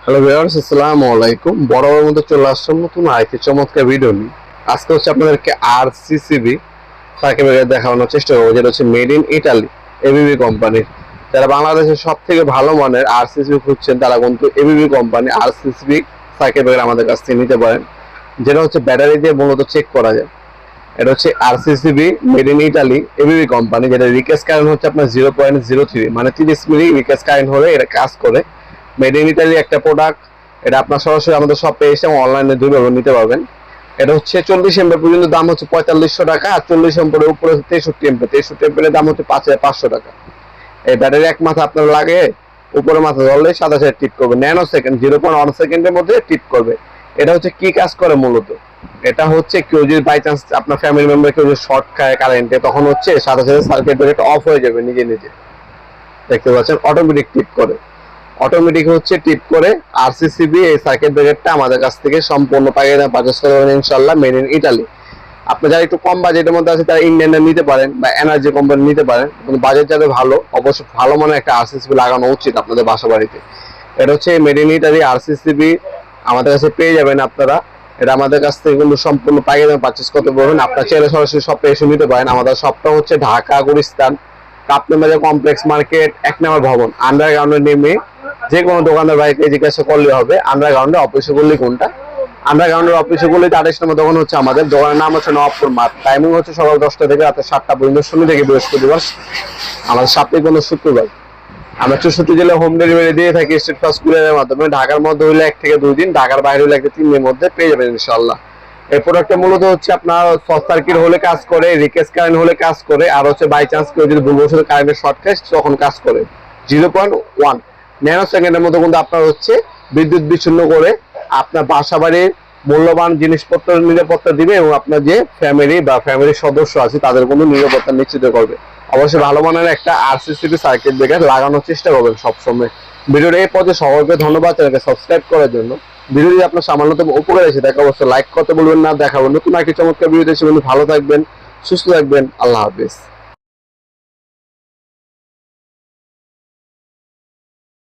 Hello viewers, আসসালামু আলাইকুম। বরাবরের মতো চলে আসলাম নতুন আরেকটি চমৎকার ভিডিও নিয়ে। আজকে হচ্ছে আপনাদেরকে আরসিসিবি সার্কিট ব্রেকার দেখানোর চেষ্টা করবো, যেটা হচ্ছে মেড ইন ইটালি এবিবি কোম্পানির। যারা বাংলাদেশের সব থেকে ভালো মানের আরসিসিবি খুঁজছেন তারা কিন্তু ABB company RCCB circuit breaker আমাদের কাছ থেকে নিতে পারেন, যেটা হচ্ছে ব্যাটারি দিয়ে মূলত চেক করা যায়। এটা হচ্ছে RCCB made in Italy ABB company, যেটা রিকেস কারেন্ট হচ্ছে আপনার 0.03, মানে 30 মিলি রিকেস কারেন্ট হলে এটা কাজ করে। মেড ইন ইটালি একটা প্রোডাক্ট। এটা আপনার সরাসরি আমাদের সব পেয়ে এসে এবং দুইভাবে নিতে পারবেন। এটা হচ্ছে 40 এম্পিয়ার পর্যন্ত দাম হচ্ছে 4500 টাকা, আর 40 এম্পিয়ারের উপরে 63 এম্পিয়ারের দাম হচ্ছে 5500 টাকা। এই ব্যাটারি এক মাথা আপনার লাগে, উপরে মাথা ধরলে সাথে সাথে টিপ করবে, ন্যানো সেকেন্ড 0.1 সেকেন্ডের মধ্যে টিপ করবে। এটা হচ্ছে কি কাজ করে মূলত, এটা হচ্ছে কেউ যদি বাই চান্স আপনার ফ্যামিলি মেম্বার কেউ যদি শর্ট খায় কারেন্টে, তখন হচ্ছে সাথে সাথে সার্কিট ব্রেকারটা অফ হয়ে যাবে নিজে নিজে। দেখতে পাচ্ছেন অটোমেটিক টিপ করে, অটোমেটিক হচ্ছে টিপ করে। আরসিসিবি এই সার্কিট ব্রেকারটা আমাদের কাছ থেকে সম্পূর্ণ পাইকারি পারচেজ করবেন ইনশাআল্লাহ, মেড ইন ইটালি। আপনি যারা একটু কম বাজেটের মধ্যে আছে তারা ইন্ডিয়ান নিতে পারেন বা এনার্জি কোম্পানি নিতে পারেন, কিন্তু বাজেট যাদের ভালো অবশ্যই ভালো মানের একটা আরসিসিবি লাগানো উচিত আপনাদের বাসা বাড়িতে। এটা হচ্ছে মেড ইন ইটালি আরসিসিবি আমাদের কাছে পেয়ে যাবেন আপনারা। এটা আমাদের কাছ থেকে কিন্তু সম্পূর্ণ পাইকারি পারচেজ করতে পারবেন। আপনার চাইলে সরাসরি শপে এসে নিতে পারেন। আমাদের শপটা হচ্ছে ঢাকা গুলিস্তান কাপ্তান বাজার কমপ্লেক্স মার্কেট 1 নম্বর ভবন, আন্ডারগ্রাউন্ডে নেমে যে কোনো দোকানদার ভাইকে জিজ্ঞাসা করলে হবে আন্ডারগ্রাউন্ডে অফিসে করলে কোনটা। আন্ডারগ্রাউন্ডের অফিসে করলে 28 নম্বর দোকান হচ্ছে আমাদের। দোকানের নাম হচ্ছে নবাবপুর মাঠ। টাইমিং হচ্ছে সকাল 10টা থেকে রাতে 7টা পর্যন্ত, শনি থেকে বৃহস্পতিবার, আমাদের সাপ্তাহিক বন্ধ শুক্রবার। আমরা 64 জেলায় হোম ডেলিভারি দিয়ে থাকি স্ট্রিট ফাস্ট কুরিয়ারের মাধ্যমে। ঢাকার মধ্যে হইলে 1 থেকে 2 দিন, ঢাকার বাইরে হইলে 1 থেকে 3 দিনের মধ্যে পেয়ে যাবেন ইনশাআল্লাহ। এই প্রোডাক্টটা মূলত হচ্ছে আপনার শর্ট সার্কিট হলে কাজ করে, রিকেস কারেন্ট হলে কাজ করে, আর হচ্ছে বাই চান্স কেউ যদি ভুলবশত কারেন্টের শর্ট খায় তখন কাজ করে। 0.1 ন্যানো সেকেন্ডের মতো কিন্তু আপনার হচ্ছে বিদ্যুৎ বিচ্ছিন্ন করে আপনার বাসা বাড়ির মূল্যবান জিনিসপত্র নিরাপত্তা দিবে, এবং আপনার যে ফ্যামিলি বা ফ্যামিলির সদস্য আছে তাদের কোনো নিরাপত্তা নিশ্চিত করবে। অবশ্যই ভালো মানের একটা আরসিসিবি সার্কিট ব্রেকার লাগানোর চেষ্টা করবেন সবসময়। ভিডিওটা এই পর্যায়ে সবাইকে ধন্যবাদ, চ্যানেলকে সাবস্ক্রাইব করার জন্য। ভিডিও যদি আপনার সামান্যতম উপকার এসে তাকে অবশ্যই লাইক করতে বলবেন না। দেখাবো নতুন একটি চমৎকার ভিডিও। ভালো থাকবেন, সুস্থ থাকবেন, আল্লাহ হাফেজ।